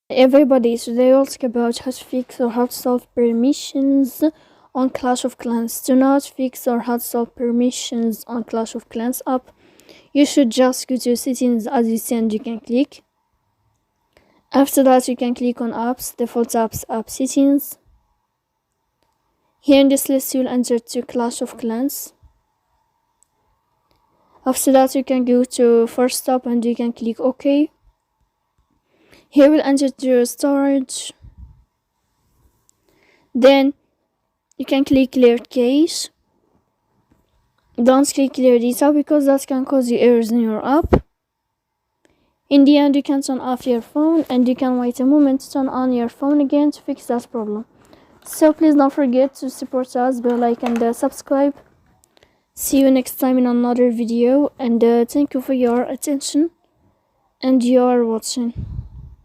Everybody, today we'll talk about how to fix or how to solve permissions on Clash of Clans. To not fix or how to solve permissions on Clash of Clans app, you should just go to settings as you see and you can click. After that, you can click on apps, default apps, app settings. Here in this list, you'll enter to Clash of Clans. After that, you can go to first stop and you can click OK. Here we'll enter to your storage. Then you can click clear cache. Don't click clear data because that can cause you errors in your app. In the end, you can turn off your phone and you can wait a moment to turn on your phone again to fix that problem. So please don't forget to support us by like and subscribe. See you next time in another video, and thank you for your attention and your watching.